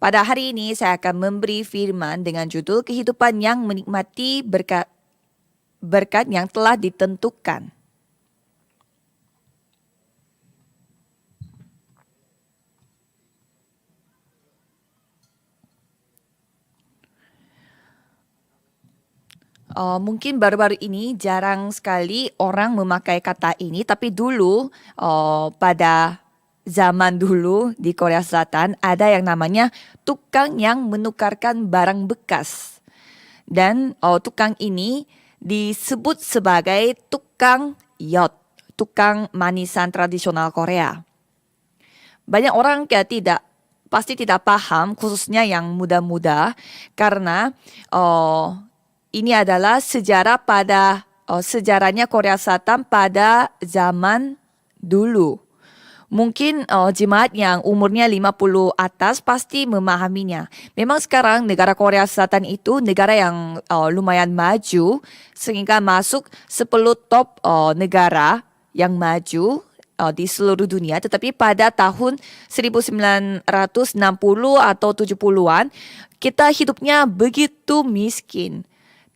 Pada hari ini saya akan memberi firman dengan judul kehidupan yang menikmati berkat yang telah ditentukan. Mungkin baru-baru ini jarang sekali orang memakai kata ini, tapi dulu pada zaman dulu di Korea Selatan ada yang namanya tukang yang menukarkan barang bekas. Dan tukang ini disebut sebagai tukang yot, tukang manisan tradisional Korea. Banyak orang pasti tidak paham, khususnya yang muda-muda, karena ini adalah sejarahnya Korea Selatan pada zaman dulu. Mungkin jemaat yang umurnya 50 atas pasti memahaminya. Memang sekarang negara Korea Selatan itu negara yang lumayan maju, sehingga masuk 10 top negara yang maju di seluruh dunia. Tetapi pada tahun 1960 atau 70-an, kita hidupnya begitu miskin.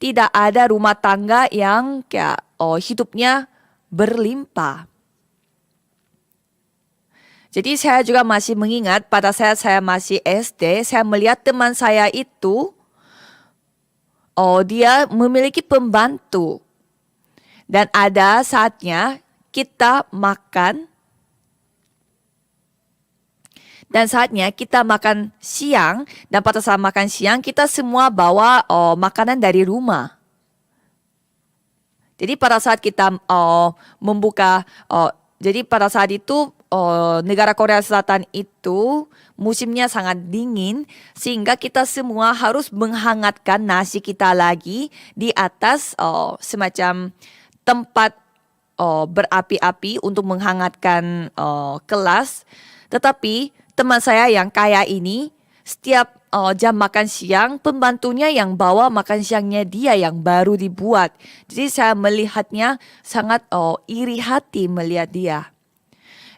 Tidak ada rumah tangga yang hidupnya berlimpah. Jadi saya juga masih mengingat pada saat saya masih SD, saya melihat teman saya itu, dia memiliki pembantu. Dan ada saatnya kita makan, dan saatnya kita makan siang, dan pada saat makan siang kita semua bawa makanan dari rumah. Jadi pada saat kita jadi pada saat itu negara Korea Selatan itu musimnya sangat dingin, sehingga kita semua harus menghangatkan nasi kita lagi di atas semacam tempat berapi-api untuk menghangatkan kelas. Tetapi teman saya yang kaya ini, setiap jam makan siang, pembantunya yang bawa makan siangnya dia yang baru dibuat. Jadi saya melihatnya sangat iri hati melihat dia.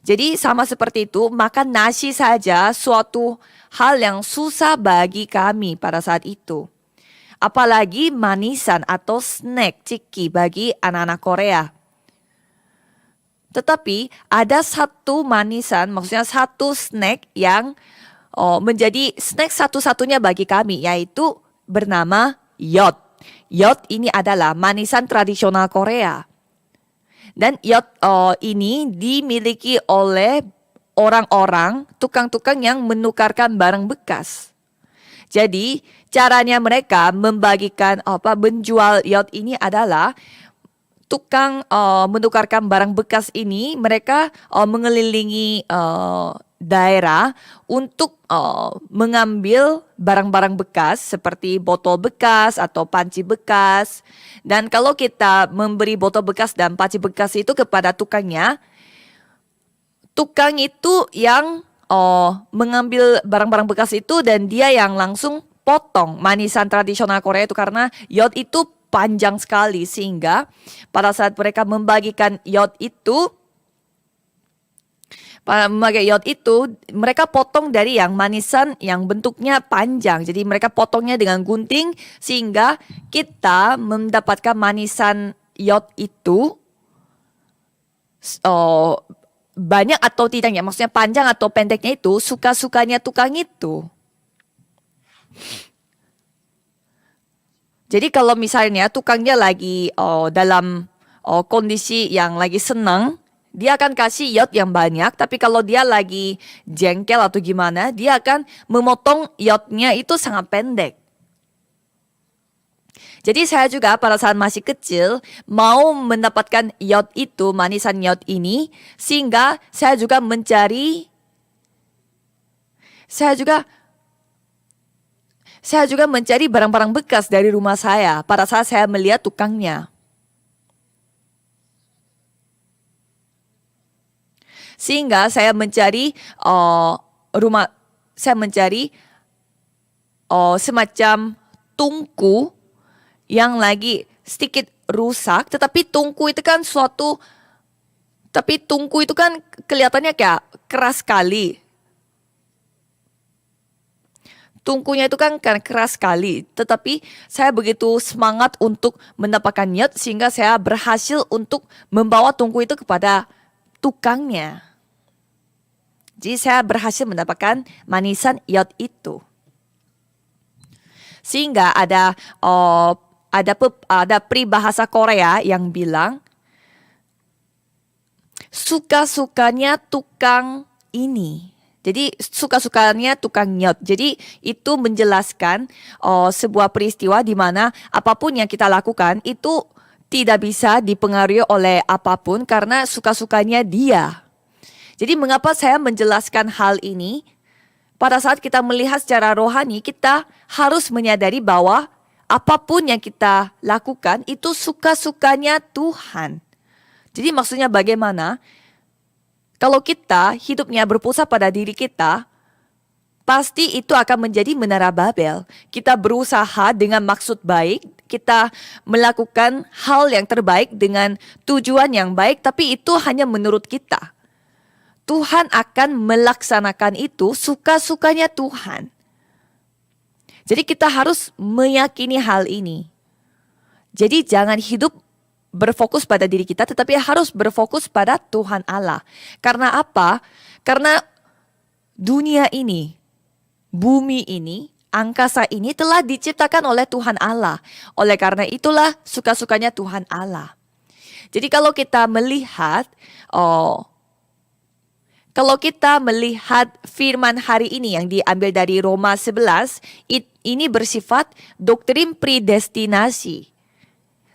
Jadi sama seperti itu, makan nasi saja suatu hal yang susah bagi kami pada saat itu. Apalagi manisan atau snack ciki bagi anak-anak Korea. Tetapi ada satu manisan, maksudnya satu snack yang menjadi snack satu-satunya bagi kami, yaitu bernama yot. Yot ini adalah manisan tradisional Korea. Dan yot ini dimiliki oleh orang-orang, tukang-tukang yang menukarkan barang bekas. Jadi caranya mereka menjual yot ini adalah tukang menukarkan barang bekas ini, mereka mengelilingi daerah untuk mengambil barang-barang bekas seperti botol bekas atau panci bekas. Dan kalau kita memberi botol bekas dan panci bekas itu kepada tukangnya, tukang itu yang mengambil barang-barang bekas itu dan dia yang langsung potong manisan tradisional Korea itu, karena yot itu panjang sekali, sehingga pada saat mereka membagikan yot itu, mereka potong dari yang manisan yang bentuknya panjang. Jadi mereka potongnya dengan gunting sehingga kita mendapatkan manisan yot itu banyak atau tidaknya, maksudnya panjang atau pendeknya itu suka-sukanya tukang itu. Jadi kalau misalnya tukangnya lagi dalam kondisi yang lagi senang, dia akan kasih yot yang banyak. Tapi kalau dia lagi jengkel atau gimana, dia akan memotong yotnya itu sangat pendek. Jadi saya juga pada saat masih kecil mau mendapatkan yot itu, manisan yot ini, sehingga saya juga mencari barang-barang bekas dari rumah saya pada saat saya melihat tukangnya. Sehingga saya mencari semacam tungku yang lagi sedikit rusak, tetapi tungku itu kan kelihatannya kayak keras sekali. Tungkunya itu kan keras sekali, tetapi saya begitu semangat untuk mendapatkan yacht sehingga saya berhasil untuk membawa tungku itu kepada tukangnya. Jadi saya berhasil mendapatkan manisan yacht itu. Sehingga ada peribahasa Korea yang bilang suka-sukanya tukang ini. Jadi suka-sukanya tukang yacht. Jadi itu menjelaskan sebuah peristiwa di mana apapun yang kita lakukan itu tidak bisa dipengaruhi oleh apapun karena suka-sukanya dia. Jadi mengapa saya menjelaskan hal ini? Pada saat kita melihat secara rohani, kita harus menyadari bahwa apapun yang kita lakukan itu suka-sukanya Tuhan. Jadi maksudnya bagaimana? Kalau kita hidupnya berpusat pada diri kita, pasti itu akan menjadi menara Babel. Kita berusaha dengan maksud baik, kita melakukan hal yang terbaik dengan tujuan yang baik, tapi itu hanya menurut kita. Tuhan akan melaksanakan itu suka-sukanya Tuhan. Jadi kita harus meyakini hal ini. Jadi jangan hidup berfokus pada diri kita, tetapi harus berfokus pada Tuhan Allah. Karena apa? Karena dunia ini, bumi ini, angkasa ini telah diciptakan oleh Tuhan Allah. Oleh karena itulah suka-sukanya Tuhan Allah. Jadi kalau kita melihat firman hari ini yang diambil dari Roma 11, ini bersifat doktrin predestinasi.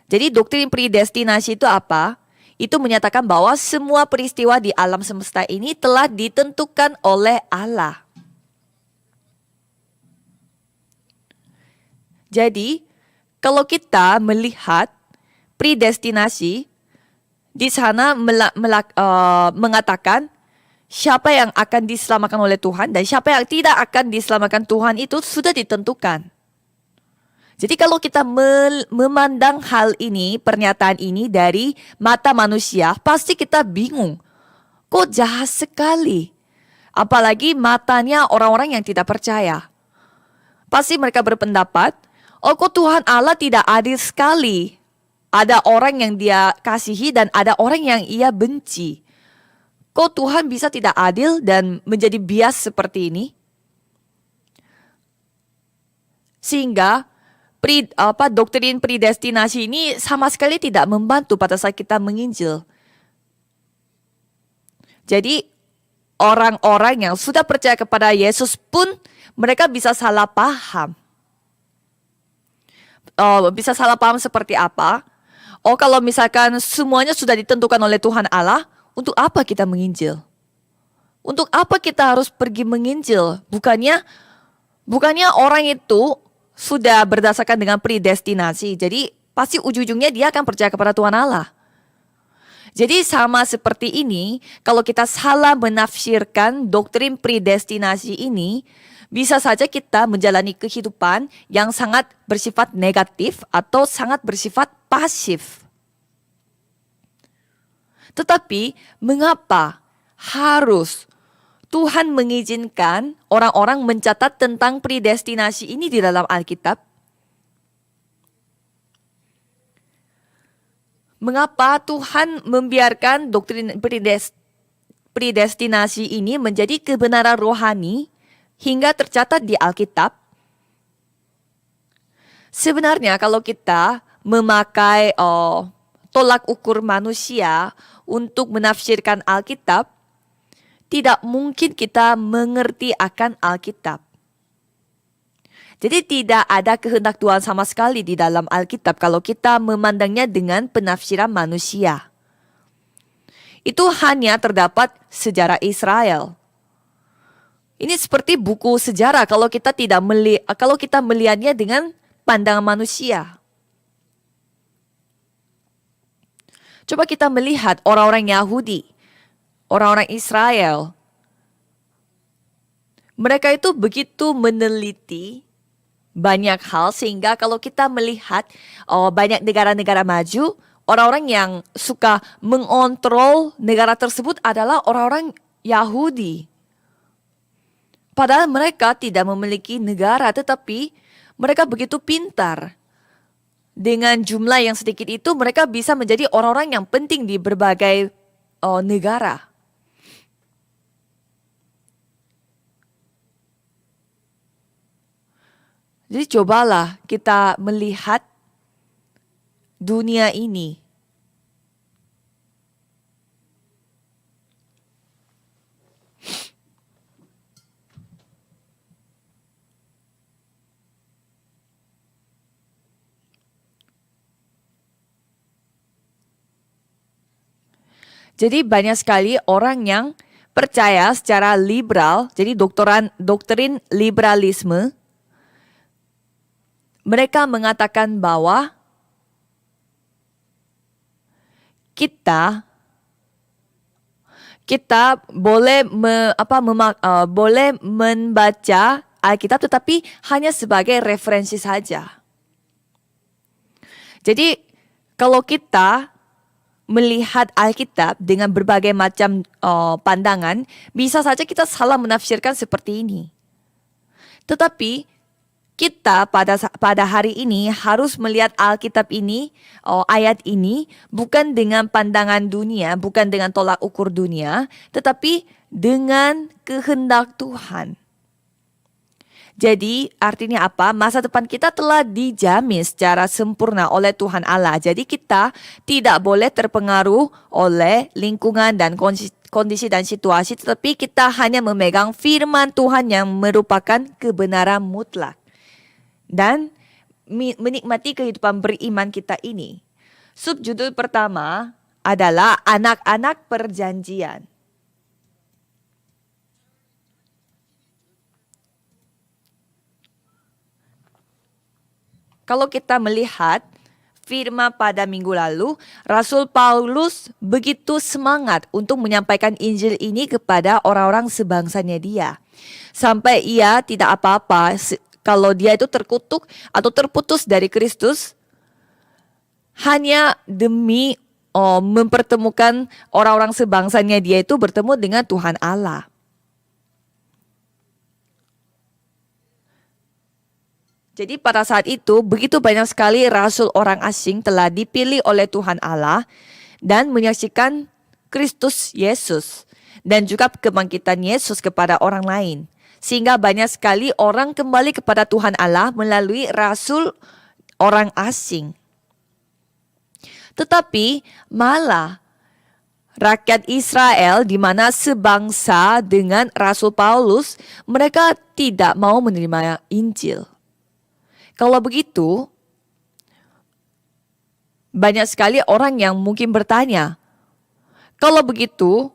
Jadi doktrin predestinasi itu apa? Itu menyatakan bahwa semua peristiwa di alam semesta ini telah ditentukan oleh Allah. Jadi, kalau kita melihat predestinasi, di sana mengatakan siapa yang akan diselamatkan oleh Tuhan dan siapa yang tidak akan diselamatkan Tuhan itu sudah ditentukan. Jadi kalau kita memandang hal ini, pernyataan ini dari mata manusia, pasti kita bingung. Kok jahat sekali? Apalagi matanya orang-orang yang tidak percaya. Pasti mereka berpendapat, kok Tuhan Allah tidak adil sekali? Ada orang yang dia kasihi dan ada orang yang ia benci. Kok Tuhan bisa tidak adil dan menjadi bias seperti ini? Sehingga doktrin predestinasi ini sama sekali tidak membantu pada saat kita menginjil. Jadi orang-orang yang sudah percaya kepada Yesus pun mereka bisa salah paham. Bisa salah paham seperti apa? Kalau misalkan semuanya sudah ditentukan oleh Tuhan Allah, untuk apa kita menginjil? Untuk apa kita harus pergi menginjil? Bukannya orang itu sudah berdasarkan dengan predestinasi. Jadi pasti ujung-ujungnya dia akan percaya kepada Tuhan Allah. Jadi sama seperti ini, kalau kita salah menafsirkan doktrin predestinasi ini, bisa saja kita menjalani kehidupan yang sangat bersifat negatif atau sangat bersifat pasif. Tetapi mengapa harus Tuhan mengizinkan orang-orang mencatat tentang predestinasi ini di dalam Alkitab? Mengapa Tuhan membiarkan doktrin predestinasi ini menjadi kebenaran rohani hingga tercatat di Alkitab? Sebenarnya kalau kita memakai tolak ukur manusia untuk menafsirkan Alkitab, tidak mungkin kita mengerti akan Alkitab. Jadi tidak ada kehendak Tuhan sama sekali di dalam Alkitab kalau kita memandangnya dengan penafsiran manusia. Itu hanya terdapat sejarah Israel. Ini seperti buku sejarah kalau kita melihatnya dengan pandangan manusia. Coba kita melihat orang-orang Yahudi, orang-orang Israel. Mereka itu begitu meneliti banyak hal sehingga kalau kita melihat banyak negara-negara maju, orang-orang yang suka mengontrol negara tersebut adalah orang-orang Yahudi. Padahal mereka tidak memiliki negara, tetapi mereka begitu pintar. Dengan jumlah yang sedikit itu, mereka bisa menjadi orang-orang yang penting di berbagai negara. Jadi cobalah kita melihat dunia ini. Jadi banyak sekali orang yang percaya secara liberal, jadi doktrin liberalisme, mereka mengatakan bahwa kita boleh boleh membaca Alkitab tetapi hanya sebagai referensi saja. Jadi kalau kita melihat Alkitab dengan berbagai macam pandangan, bisa saja kita salah menafsirkan seperti ini. Tetapi kita pada hari ini harus melihat Alkitab ini, ayat ini, bukan dengan pandangan dunia, bukan dengan tolak ukur dunia, tetapi dengan kehendak Tuhan. Jadi artinya apa? Masa depan kita telah dijamin secara sempurna oleh Tuhan Allah. Jadi kita tidak boleh terpengaruh oleh lingkungan dan kondisi dan situasi, tetapi kita hanya memegang firman Tuhan yang merupakan kebenaran mutlak. Dan menikmati kehidupan beriman kita ini. Subjudul pertama adalah anak-anak perjanjian. Kalau kita melihat firman pada minggu lalu, Rasul Paulus begitu semangat untuk menyampaikan Injil ini kepada orang-orang sebangsanya dia. Sampai ia tidak apa-apa kalau dia itu terkutuk atau terputus dari Kristus hanya demi mempertemukan orang-orang sebangsanya dia itu bertemu dengan Tuhan Allah. Jadi pada saat itu begitu banyak sekali rasul orang asing telah dipilih oleh Tuhan Allah dan menyaksikan Kristus Yesus dan juga kebangkitan Yesus kepada orang lain. Sehingga banyak sekali orang kembali kepada Tuhan Allah melalui rasul orang asing. Tetapi malah rakyat Israel di mana sebangsa dengan Rasul Paulus, mereka tidak mau menerima Injil. Kalau begitu, banyak sekali orang yang mungkin bertanya, kalau begitu,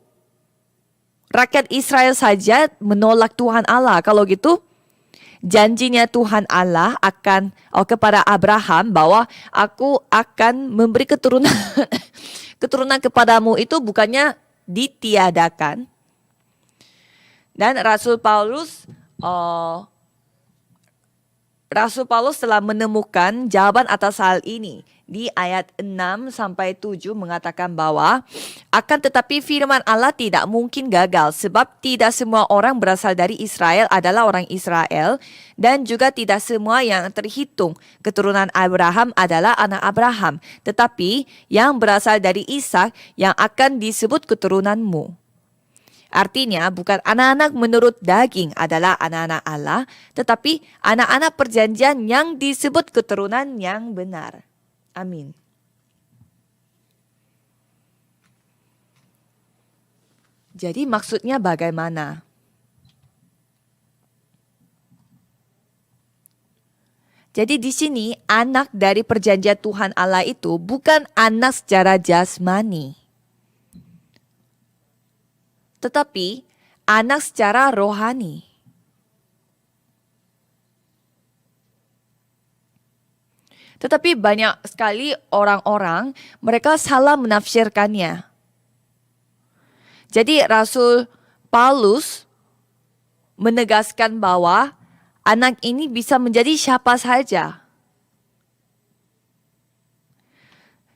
rakyat Israel saja menolak Tuhan Allah. Kalau gitu, janjinya Tuhan Allah akan kepada Abraham bahwa aku akan memberi keturunan keturunan kepadamu itu bukannya ditiadakan. Dan Rasul Paulus telah menemukan jawaban atas hal ini. Di ayat 6 sampai 7 mengatakan bahwa akan tetapi firman Allah tidak mungkin gagal sebab tidak semua orang berasal dari Israel adalah orang Israel dan juga tidak semua yang terhitung keturunan Abraham adalah anak Abraham, tetapi yang berasal dari Ishak yang akan disebut keturunanmu. Artinya bukan anak-anak menurut daging adalah anak-anak Allah, tetapi anak-anak perjanjian yang disebut keturunan yang benar. Amin. Jadi maksudnya bagaimana? Jadi di sini anak dari perjanjian Tuhan Allah itu bukan anak secara jasmani, tetapi anak secara rohani. Tetapi banyak sekali orang-orang mereka salah menafsirkannya. Jadi Rasul Paulus menegaskan bahwa anak ini bisa menjadi siapa saja.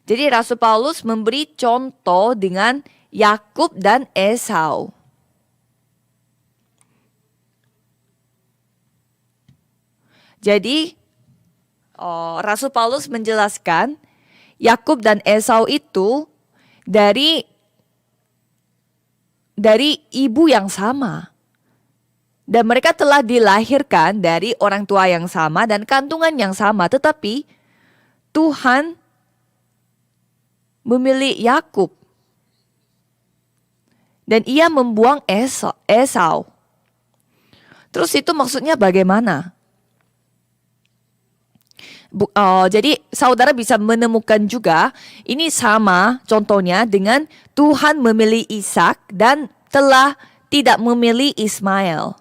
Jadi Rasul Paulus memberi contoh dengan Yakub dan Esau. Jadi Rasul Paulus menjelaskan Yakub dan Esau itu dari ibu yang sama. Dan mereka telah dilahirkan dari orang tua yang sama dan kandungan yang sama. Tetapi Tuhan memilih Yakub. Dan ia membuang Esau. Terus itu maksudnya bagaimana? Jadi saudara bisa menemukan juga ini sama contohnya dengan Tuhan memilih Ishak dan telah tidak memilih Ismail.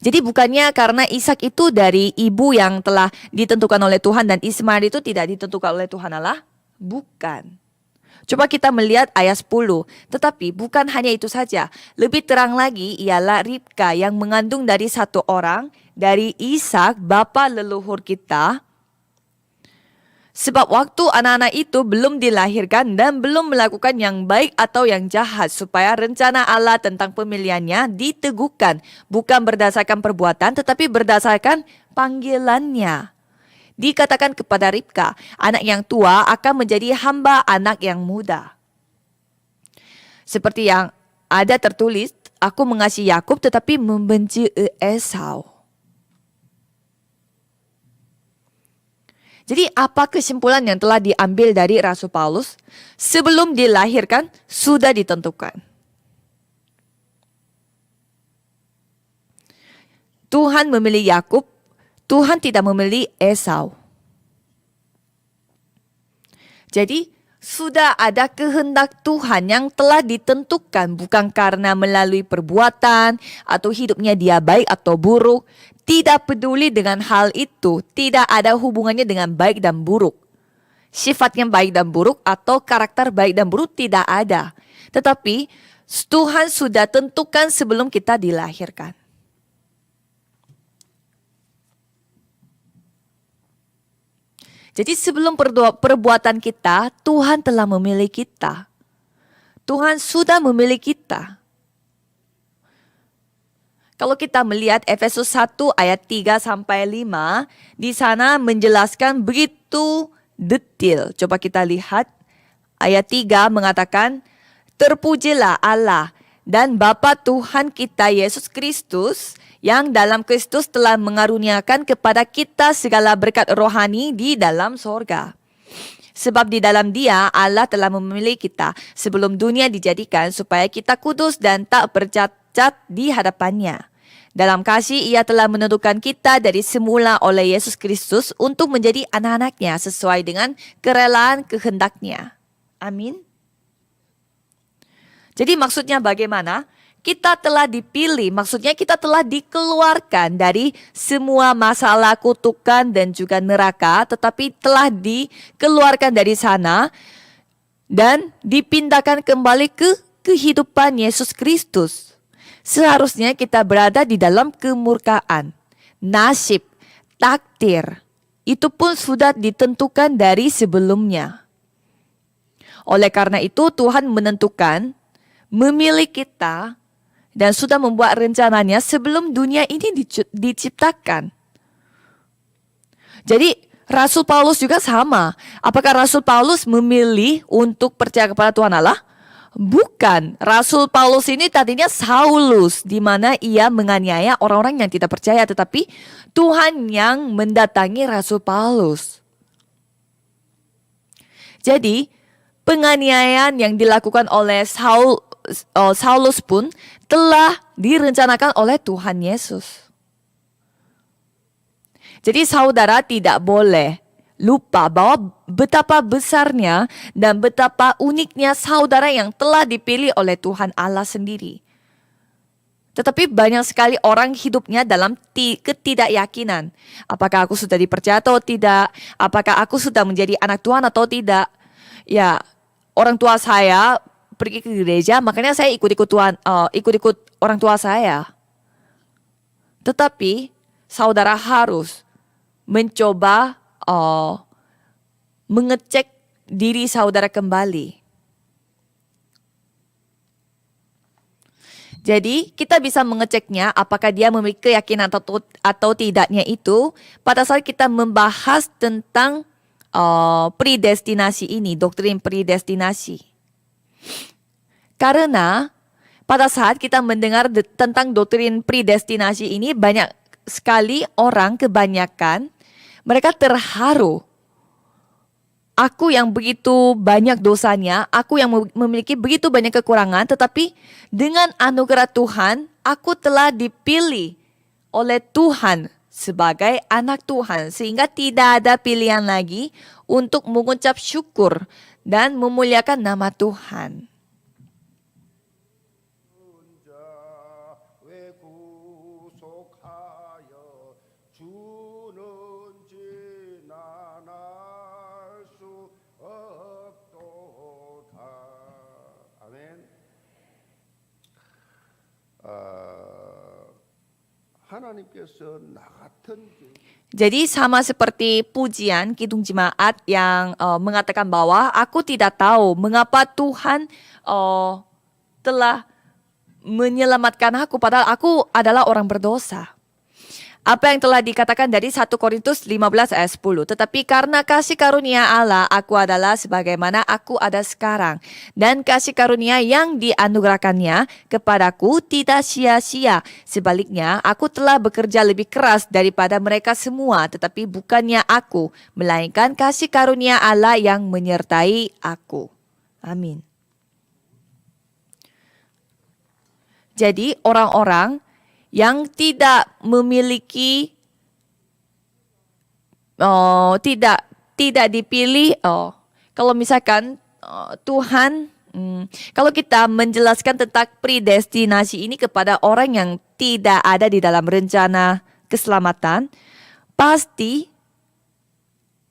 Jadi bukannya karena Ishak itu dari ibu yang telah ditentukan oleh Tuhan dan Ismail itu tidak ditentukan oleh Tuhan Allah? Bukan. Coba kita melihat ayat 10. Tetapi bukan hanya itu saja. Lebih terang lagi ialah Ribka yang mengandung dari satu orang, dari Ishak, bapa leluhur kita. Sebab waktu anak-anak itu belum dilahirkan dan belum melakukan yang baik atau yang jahat, supaya rencana Allah tentang pemilihannya diteguhkan, bukan berdasarkan perbuatan tetapi berdasarkan panggilannya. Dikatakan kepada Ribka, anak yang tua akan menjadi hamba anak yang muda. Seperti yang ada tertulis, aku mengasihi Yakub tetapi membenci Esau. Jadi apa kesimpulan yang telah diambil dari Rasul Paulus? Sebelum dilahirkan sudah ditentukan. Tuhan memilih Yakub, Tuhan tidak memilih Esau. Jadi sudah ada kehendak Tuhan yang telah ditentukan, bukan karena melalui perbuatan atau hidupnya dia baik atau buruk. Tidak peduli dengan hal itu, tidak ada hubungannya dengan baik dan buruk. Sifatnya baik dan buruk atau karakter baik dan buruk tidak ada. Tetapi Tuhan sudah tentukan sebelum kita dilahirkan. Jadi sebelum perbuatan kita, Tuhan telah memilih kita. Tuhan sudah memilih kita. Kalau kita melihat Efesus 1 ayat 3 sampai 5, di sana menjelaskan begitu detail. Coba kita lihat ayat 3 mengatakan, terpujilah Allah dan Bapa Tuhan kita Yesus Kristus yang dalam Kristus telah mengaruniakan kepada kita segala berkat rohani di dalam sorga. Sebab di dalam Dia Allah telah memilih kita sebelum dunia dijadikan supaya kita kudus dan tak bercacat di hadapannya. Dalam kasih Ia telah menentukan kita dari semula oleh Yesus Kristus untuk menjadi anak-anaknya sesuai dengan kerelaan kehendak-Nya. Amin. Jadi maksudnya bagaimana? Kita telah dipilih, maksudnya kita telah dikeluarkan dari semua masalah kutukan dan juga neraka, tetapi telah dikeluarkan dari sana dan dipindahkan kembali ke kehidupan Yesus Kristus. Seharusnya kita berada di dalam kemurkaan, nasib, takdir. Itu pun sudah ditentukan dari sebelumnya. Oleh karena itu Tuhan menentukan, memilih kita, dan sudah membuat rencananya sebelum dunia ini diciptakan. Jadi Rasul Paulus juga sama. Apakah Rasul Paulus memilih untuk percaya kepada Tuhan Allah? Bukan. Rasul Paulus ini tadinya Saulus, di mana ia menganiaya orang-orang yang tidak percaya, tetapi Tuhan yang mendatangi Rasul Paulus. Jadi penganiayaan yang dilakukan oleh Saulus pun telah direncanakan oleh Tuhan Yesus. Jadi saudara tidak boleh lupa bahwa betapa besarnya dan betapa uniknya saudara yang telah dipilih oleh Tuhan Allah sendiri. Tetapi banyak sekali orang hidupnya dalam ketidakyakinan. Apakah aku sudah dipercaya atau tidak? Apakah aku sudah menjadi anak Tuhan atau tidak? Ya, orang tua saya pergi ke gereja, makanya saya ikut-ikut orang tua saya. Tetapi saudara harus mencoba mengecek diri saudara kembali. Jadi kita bisa mengeceknya apakah dia memiliki keyakinan atau tidaknya itu pada saat kita membahas tentang predestinasi ini, doktrin predestinasi. Karena pada saat kita mendengar tentang doktrin predestinasi ini, banyak sekali orang, kebanyakan mereka terharu. Aku yang begitu banyak dosanya, aku yang memiliki begitu banyak kekurangan, tetapi dengan anugerah Tuhan, aku telah dipilih oleh Tuhan sebagai anak Tuhan. Sehingga tidak ada pilihan lagi untuk mengucap syukur dan memuliakan nama Tuhan. Jadi sama seperti pujian Kidung Jemaat yang mengatakan bahwa aku tidak tahu mengapa Tuhan telah menyelamatkan aku padahal aku adalah orang berdosa. Apa yang telah dikatakan dari 1 Korintus 15 ayat 10. Tetapi karena kasih karunia Allah, aku adalah sebagaimana aku ada sekarang. Dan kasih karunia yang dianugerahkannya kepadaku tidak sia-sia. Sebaliknya, aku telah bekerja lebih keras daripada mereka semua. Tetapi bukannya aku, melainkan kasih karunia Allah yang menyertai aku. Amin. Jadi orang-orang yang tidak memiliki tidak dipilih kalau misalkan Tuhan kalau kita menjelaskan tentang predestinasi ini kepada orang yang tidak ada di dalam rencana keselamatan, pasti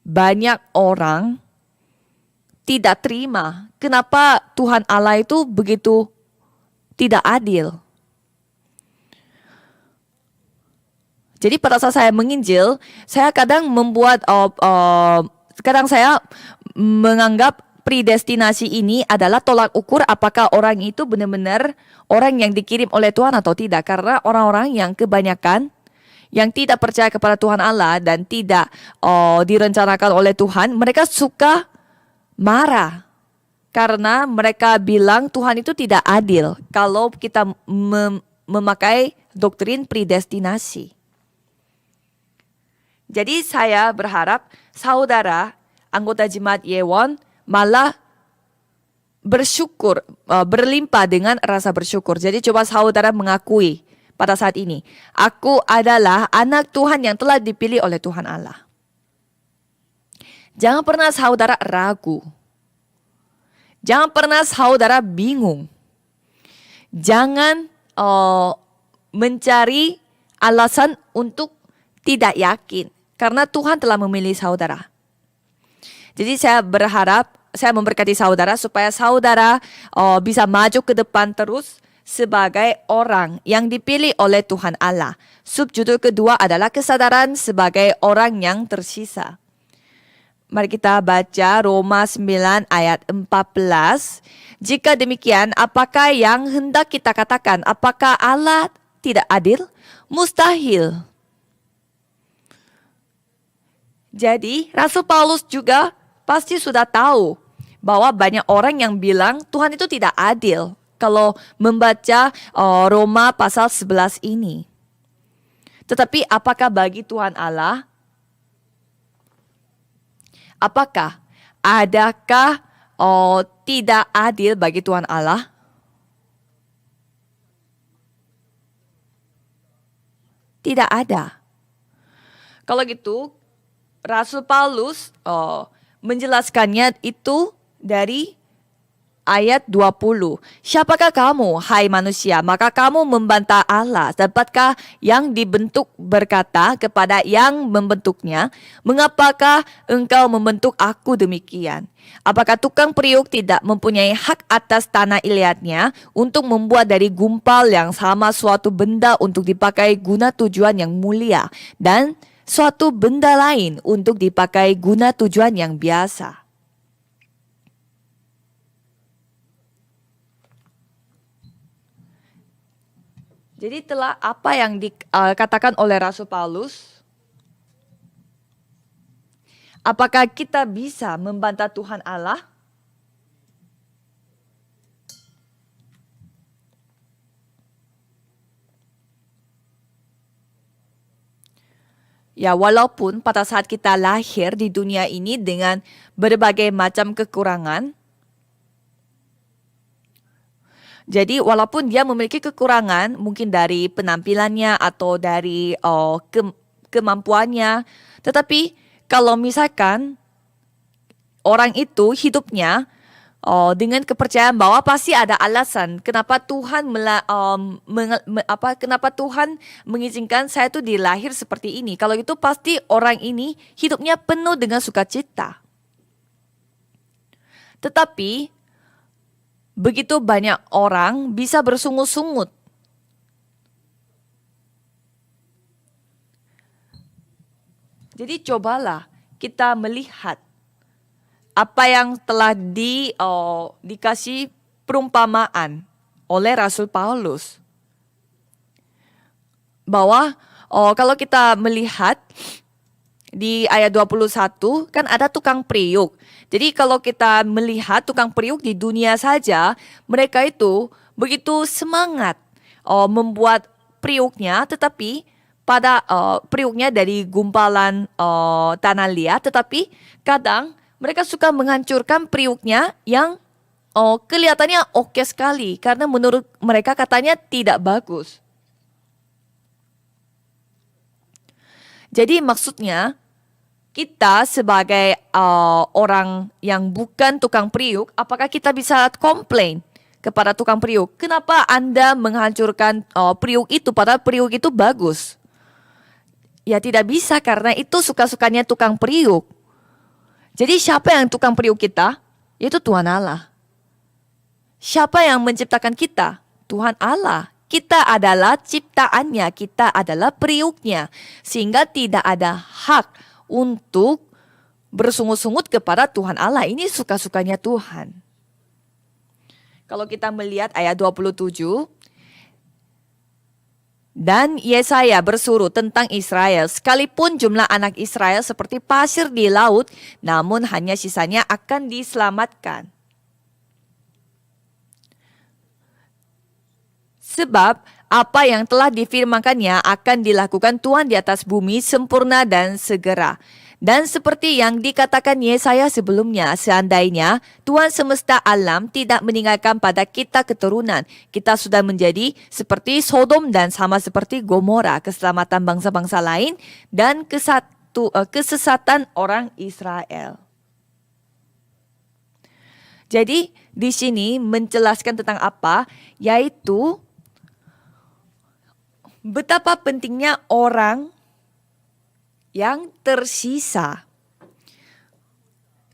banyak orang tidak terima kenapa Tuhan Allah itu begitu tidak adil. Jadi pada saat saya menginjil, saya kadang kadang saya menganggap predestinasi ini adalah tolak ukur apakah orang itu benar-benar orang yang dikirim oleh Tuhan atau tidak. Karena orang-orang yang kebanyakan yang tidak percaya kepada Tuhan Allah dan tidak direncanakan oleh Tuhan, mereka suka marah. Karena mereka bilang Tuhan itu tidak adil kalau kita memakai doktrin predestinasi. Jadi saya berharap saudara anggota jemaat Yewon malah bersyukur, berlimpah dengan rasa bersyukur. Jadi coba saudara mengakui pada saat ini, aku adalah anak Tuhan yang telah dipilih oleh Tuhan Allah. Jangan pernah saudara ragu. Jangan pernah saudara bingung. Jangan mencari alasan untuk tidak yakin. Karena Tuhan telah memilih saudara. Jadi saya berharap, saya memberkati saudara supaya saudara bisa maju ke depan terus sebagai orang yang dipilih oleh Tuhan Allah. Subjudul kedua adalah kesadaran sebagai orang yang tersisa. Mari kita baca Roma 9 ayat 14. Jika demikian, apakah yang hendak kita katakan? Apakah Allah tidak adil? Mustahil. Jadi Rasul Paulus juga pasti sudah tahu bahwa banyak orang yang bilang Tuhan itu tidak adil kalau membaca Roma pasal 11 ini. Tetapi apakah bagi Tuhan Allah? Apakah adakah tidak adil bagi Tuhan Allah? Tidak ada. Kalau gitu Rasul Paulus menjelaskannya itu dari ayat 20. Siapakah kamu, hai manusia? Maka kamu membantah Allah. Dapatkah yang dibentuk berkata kepada yang membentuknya, mengapakah engkau membentuk aku demikian? Apakah tukang periuk tidak mempunyai hak atas tanah iliatnya untuk membuat dari gumpal yang sama suatu benda untuk dipakai guna tujuan yang mulia dan suatu benda lain untuk dipakai guna tujuan yang biasa? Jadi telah apa yang dikatakan oleh Rasul Paulus, apakah kita bisa membantah Tuhan Allah? Ya, walaupun pada saat kita lahir di dunia ini dengan berbagai macam kekurangan, jadi walaupun dia memiliki kekurangan, mungkin dari penampilannya atau dari kemampuannya, tetapi kalau misalkan orang itu hidupnya dengan kepercayaan bahwa pasti ada alasan kenapa Tuhan kenapa Tuhan mengizinkan saya tuh dilahir seperti ini. Kalau itu pasti orang ini hidupnya penuh dengan sukacita. Tetapi begitu banyak orang bisa bersungut-sungut. Jadi cobalah kita melihat apa yang telah dikasih perumpamaan oleh Rasul Paulus. Bahwa kalau kita melihat di ayat 21 kan ada tukang periuk. Jadi kalau kita melihat tukang periuk di dunia saja, mereka itu begitu semangat membuat periuknya, tetapi pada periuknya dari gumpalan tanah liat, tetapi kadang mereka suka menghancurkan periuknya yang kelihatannya oke sekali karena menurut mereka katanya tidak bagus. Jadi maksudnya kita sebagai orang yang bukan tukang periuk, apakah kita bisa komplain kepada tukang periuk? Kenapa Anda menghancurkan periuk itu padahal periuk itu bagus? Ya tidak bisa karena itu suka-sukanya tukang periuk. Jadi siapa yang tukang periuk kita? Yaitu Tuhan Allah. Siapa yang menciptakan kita? Tuhan Allah. Kita adalah ciptaannya, kita adalah periuknya. Sehingga tidak ada hak untuk bersungut-sungut kepada Tuhan Allah. Ini suka-sukanya Tuhan. Kalau kita melihat ayat 27, dan Yesaya bersuruh tentang Israel, sekalipun jumlah anak Israel seperti pasir di laut, namun hanya sisanya akan diselamatkan. Sebab apa yang telah difirmankannya akan dilakukan Tuhan di atas bumi sempurna dan segera. Dan seperti yang dikatakan Yesaya sebelumnya, seandainya Tuhan semesta alam tidak meninggalkan pada kita keturunan, kita sudah menjadi seperti Sodom dan sama seperti Gomora, keselamatan bangsa-bangsa lain dan kesesatan orang Israel. Jadi di sini menjelaskan tentang apa? Yaitu betapa pentingnya orang yang tersisa.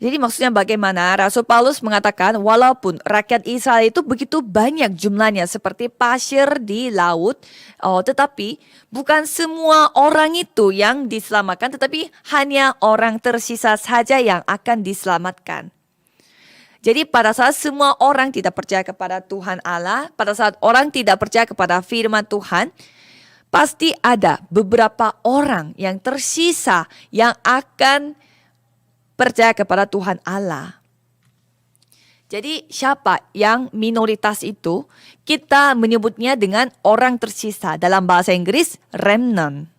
Jadi maksudnya bagaimana? Rasul Paulus mengatakan walaupun rakyat Israel itu begitu banyak jumlahnya seperti pasir di laut, tetapi bukan semua orang itu yang diselamatkan, tetapi hanya orang tersisa saja yang akan diselamatkan. Jadi pada saat semua orang tidak percaya kepada Tuhan Allah, pada saat orang tidak percaya kepada firman Tuhan, pasti ada beberapa orang yang tersisa yang akan percaya kepada Tuhan Allah. Jadi siapa yang minoritas itu? Kita menyebutnya dengan orang tersisa. Dalam bahasa Inggris, remnant.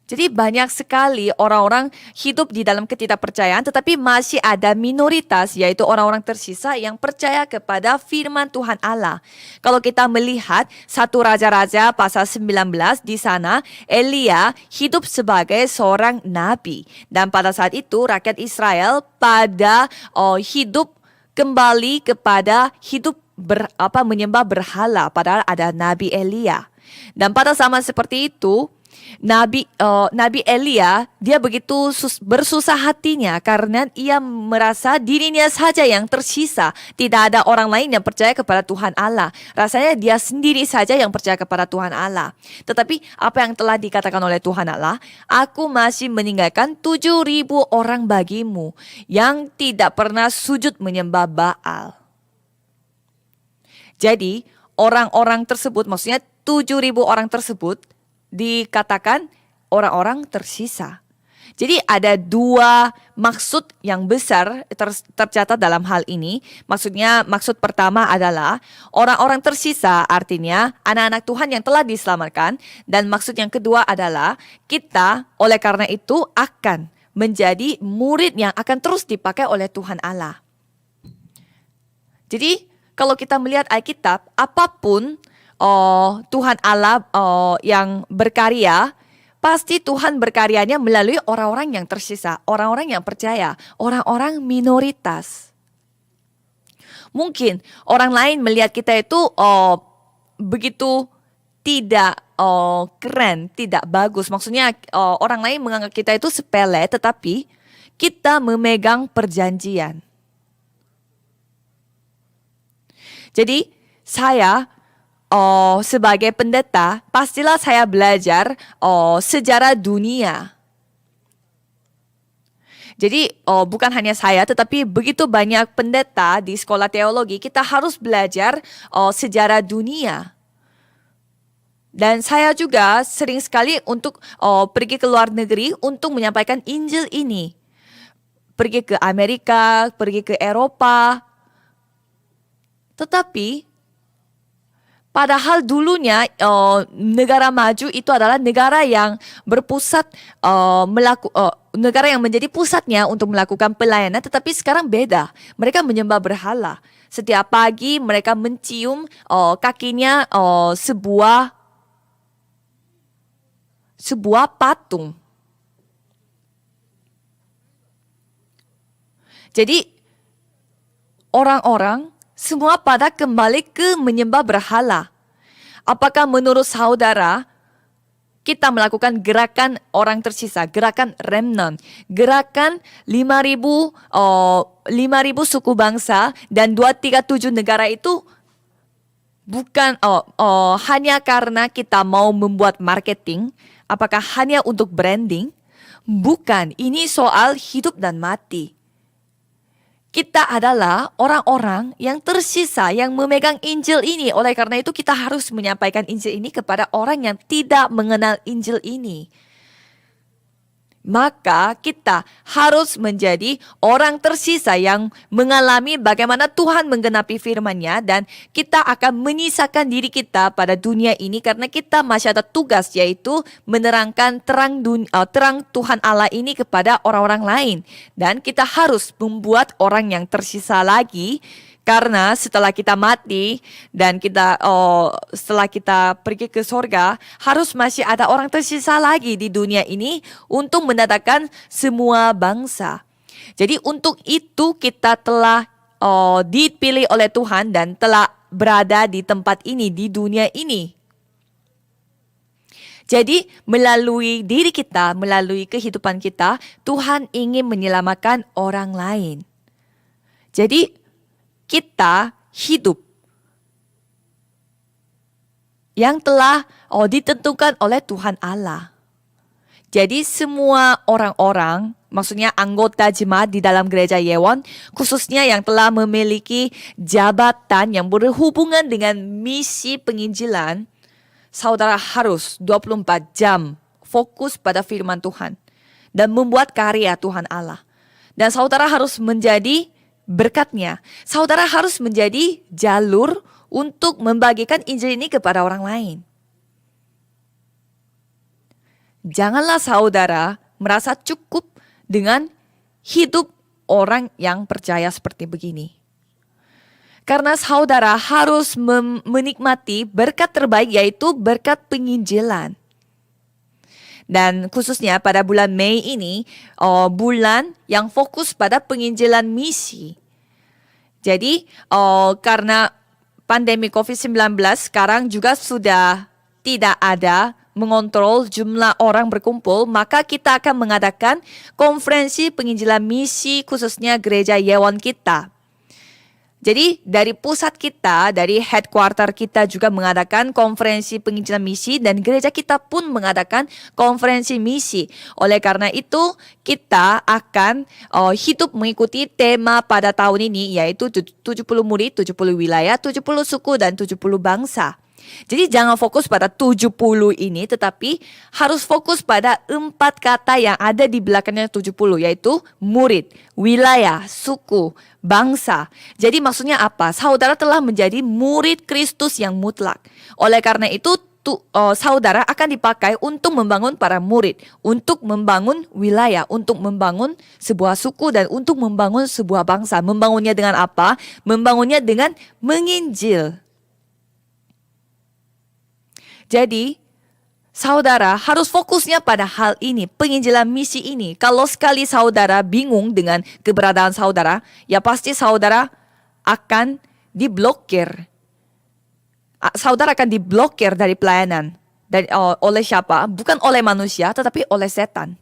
Jadi banyak sekali orang-orang hidup di dalam ketidakpercayaan, tetapi masih ada minoritas, yaitu orang-orang tersisa yang percaya kepada firman Tuhan Allah. Kalau kita melihat 1 Raja-Raja pasal 19, di sana Elia hidup sebagai seorang nabi. Dan pada saat itu rakyat Israel pada hidup kembali kepada hidup menyembah berhala, padahal ada Nabi Elia. Dan pada zaman seperti itu, Nabi Elia dia begitu bersusah hatinya karena ia merasa dirinya saja yang tersisa. Tidak ada orang lain yang percaya kepada Tuhan Allah. Rasanya dia sendiri saja yang percaya kepada Tuhan Allah. Tetapi apa yang telah dikatakan oleh Tuhan Allah, aku masih meninggalkan 7.000 orang bagimu yang tidak pernah sujud menyembah Baal. Jadi orang-orang tersebut, maksudnya 7.000 orang tersebut dikatakan orang-orang tersisa. Jadi ada dua maksud yang besar tercatat dalam hal ini. Maksudnya maksud pertama adalah orang-orang tersisa, artinya anak-anak Tuhan yang telah diselamatkan. Dan maksud yang kedua adalah kita oleh karena itu akan menjadi murid yang akan terus dipakai oleh Tuhan Allah. Jadi kalau kita melihat Alkitab, apapun Tuhan Allah yang berkarya, pasti Tuhan berkaryanya melalui orang-orang yang tersisa, orang-orang yang percaya, orang-orang minoritas. Mungkin orang lain melihat kita itu begitu tidak keren, tidak bagus. Maksudnya orang lain menganggap kita itu sepele, tetapi kita memegang perjanjian. Jadi saya sebagai pendeta, pastilah saya belajar sejarah dunia. Jadi bukan hanya saya, tetapi begitu banyak pendeta di sekolah teologi, kita harus belajar sejarah dunia. Dan saya juga sering sekali untuk pergi ke luar negeri untuk menyampaikan Injil ini. Pergi ke Amerika, pergi ke Eropa. Tetapi padahal dulunya negara maju itu adalah negara yang berpusat negara yang menjadi pusatnya untuk melakukan pelayanan, tetapi sekarang beda. Mereka menyembah berhala. Setiap pagi mereka mencium kakinya sebuah patung. Jadi orang-orang semua pada kembali ke menyembah berhala. Apakah menurut saudara kita melakukan gerakan orang tersisa, gerakan remnant, gerakan 5.000 suku bangsa dan 237 negara itu bukan hanya karena kita mau membuat marketing, apakah hanya untuk branding? Bukan, ini soal hidup dan mati. Kita adalah orang-orang yang tersisa, yang memegang Injil ini. Oleh karena itu kita harus menyampaikan Injil ini kepada orang yang tidak mengenal Injil ini. Maka kita harus menjadi orang tersisa yang mengalami bagaimana Tuhan menggenapi firman-Nya, dan kita akan menyisakan diri kita pada dunia ini karena kita masih ada tugas, yaitu menerangkan terang Tuhan Allah ini kepada orang-orang lain. Dan kita harus membuat orang yang tersisa lagi. Karena setelah kita mati dan setelah kita pergi ke sorga, harus masih ada orang tersisa lagi di dunia ini untuk mendatangkan semua bangsa. Jadi untuk itu kita telah dipilih oleh Tuhan dan telah berada di tempat ini, di dunia ini. Jadi melalui diri kita, melalui kehidupan kita, Tuhan ingin menyelamatkan orang lain. Jadi kita hidup yang telah ditentukan oleh Tuhan Allah. Jadi semua orang-orang, maksudnya anggota jemaat di dalam gereja Yewon, khususnya yang telah memiliki jabatan yang berhubungan dengan misi penginjilan, saudara harus 24 jam fokus pada firman Tuhan dan membuat karya Tuhan Allah. Dan saudara harus menjadi berkat-Nya. Saudara harus menjadi jalur untuk membagikan Injil ini kepada orang lain. Janganlah saudara merasa cukup dengan hidup orang yang percaya seperti begini. Karena saudara harus menikmati berkat terbaik, yaitu berkat penginjilan. Dan khususnya pada bulan Mei ini, bulan yang fokus pada penginjilan misi. Jadi karena pandemi COVID-19 sekarang juga sudah tidak ada mengontrol jumlah orang berkumpul, maka kita akan mengadakan konferensi penginjilan misi khususnya gereja Yewon kita. Jadi dari pusat kita, dari headquarter kita juga mengadakan konferensi penginjilan misi dan gereja kita pun mengadakan konferensi misi. Oleh karena itu kita akan hidup mengikuti tema pada tahun ini yaitu 70 murid, 70 wilayah, 70 suku dan 70 bangsa. Jadi jangan fokus pada 70 ini tetapi harus fokus pada 4 kata yang ada di belakangnya 70 yaitu murid, wilayah, suku, bangsa. Jadi maksudnya apa? Saudara telah menjadi murid Kristus yang mutlak. Oleh karena itu saudara akan dipakai untuk membangun para murid, untuk membangun wilayah, untuk membangun sebuah suku dan untuk membangun sebuah bangsa. Membangunnya dengan apa? Membangunnya dengan menginjil. Jadi, saudara harus fokusnya pada hal ini, penginjilan misi ini. Kalau sekali saudara bingung dengan keberadaan saudara, ya pasti saudara akan diblokir. Saudara akan diblokir dari pelayanan. Dan oleh siapa? Bukan oleh manusia, tetapi oleh setan.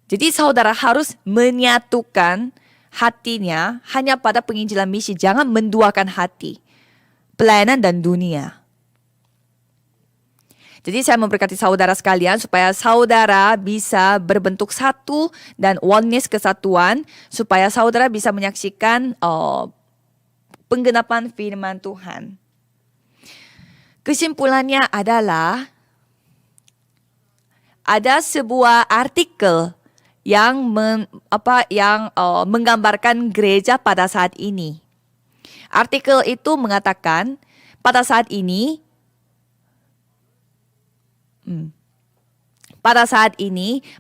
Jadi saudara harus menyatukan hatinya hanya pada penginjilan misi. Jangan menduakan hati. Pelayanan dan dunia. Jadi saya memberkati saudara sekalian supaya saudara bisa berbentuk satu dan oneness kesatuan supaya saudara bisa menyaksikan penggenapan firman Tuhan. Kesimpulannya adalah ada sebuah artikel yang menggambarkan gereja pada saat ini. Artikel itu mengatakan pada saat ini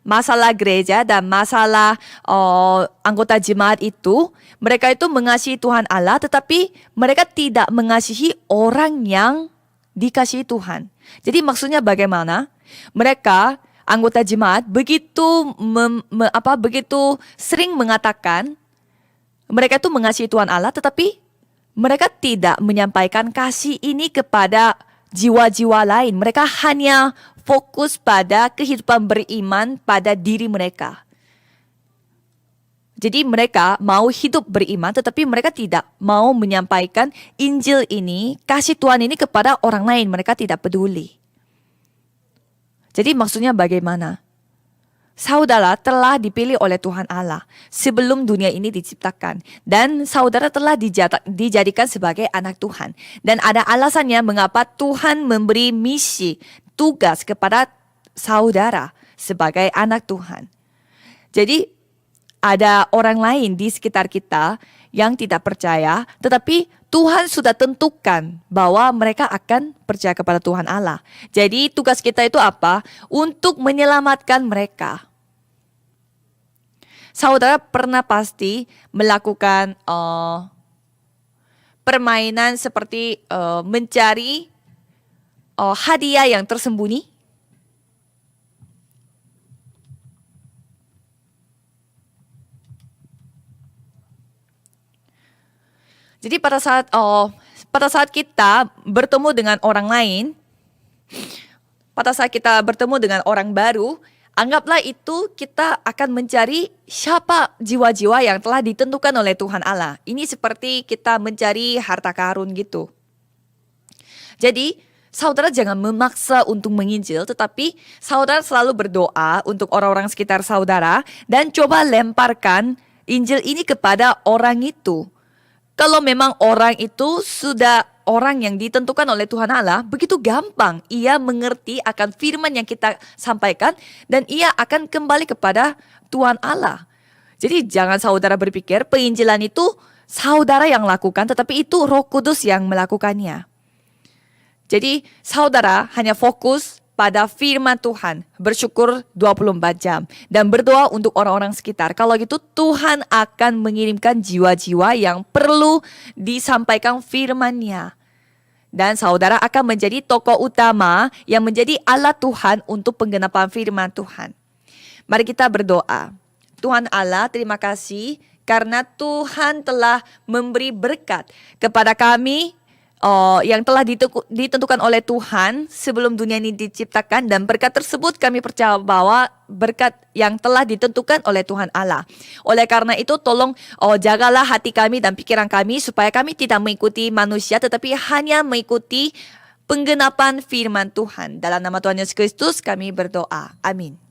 masalah gereja dan masalah anggota jemaat itu mereka itu mengasihi Tuhan Allah tetapi mereka tidak mengasihi orang yang dikasihi Tuhan. Jadi maksudnya bagaimana? Mereka anggota jemaat begitu sering mengatakan mereka itu mengasihi Tuhan Allah tetapi mereka tidak menyampaikan kasih ini kepada jiwa-jiwa lain. Mereka hanya fokus pada kehidupan beriman pada diri mereka. Jadi mereka mau hidup beriman tetapi mereka tidak mau menyampaikan Injil ini, kasih Tuhan ini kepada orang lain. Mereka tidak peduli. Jadi maksudnya bagaimana? Saudara telah dipilih oleh Tuhan Allah sebelum dunia ini diciptakan. Dan saudara telah dijadikan sebagai anak Tuhan. Dan ada alasannya mengapa Tuhan memberi misi, tugas kepada saudara sebagai anak Tuhan. Jadi ada orang lain di sekitar kita yang tidak percaya, tetapi Tuhan sudah tentukan bahwa mereka akan percaya kepada Tuhan Allah. Jadi tugas kita itu apa? Untuk menyelamatkan mereka. Saudara pernah pasti melakukan permainan seperti mencari hadiah yang tersembunyi? Jadi pada saat kita bertemu dengan orang lain, pada saat kita bertemu dengan orang baru, anggaplah itu kita akan mencari siapa jiwa-jiwa yang telah ditentukan oleh Tuhan Allah. Ini seperti kita mencari harta karun gitu. Jadi saudara jangan memaksa untuk menginjil, tetapi saudara selalu berdoa untuk orang-orang sekitar saudara dan coba lemparkan Injil ini kepada orang itu. Kalau memang orang itu sudah orang yang ditentukan oleh Tuhan Allah, begitu gampang ia mengerti akan firman yang kita sampaikan dan ia akan kembali kepada Tuhan Allah. Jadi jangan saudara berpikir penginjilan itu saudara yang lakukan, tetapi itu Roh Kudus yang melakukannya. Jadi saudara hanya fokus pada firman Tuhan, bersyukur 24 jam dan berdoa untuk orang-orang sekitar. Kalau gitu Tuhan akan mengirimkan jiwa-jiwa yang perlu disampaikan firman-Nya. Dan saudara akan menjadi tokoh utama yang menjadi alat Tuhan untuk penggenapan firman Tuhan. Mari kita berdoa. Tuhan Allah, terima kasih karena Tuhan telah memberi berkat kepada kami yang telah ditentukan oleh Tuhan sebelum dunia ini diciptakan, dan berkat tersebut kami percaya bahwa berkat yang telah ditentukan oleh Tuhan Allah. Oleh karena itu tolong jagalah hati kami dan pikiran kami supaya kami tidak mengikuti manusia tetapi hanya mengikuti penggenapan firman Tuhan. Dalam nama Tuhan Yesus Kristus kami berdoa. Amin.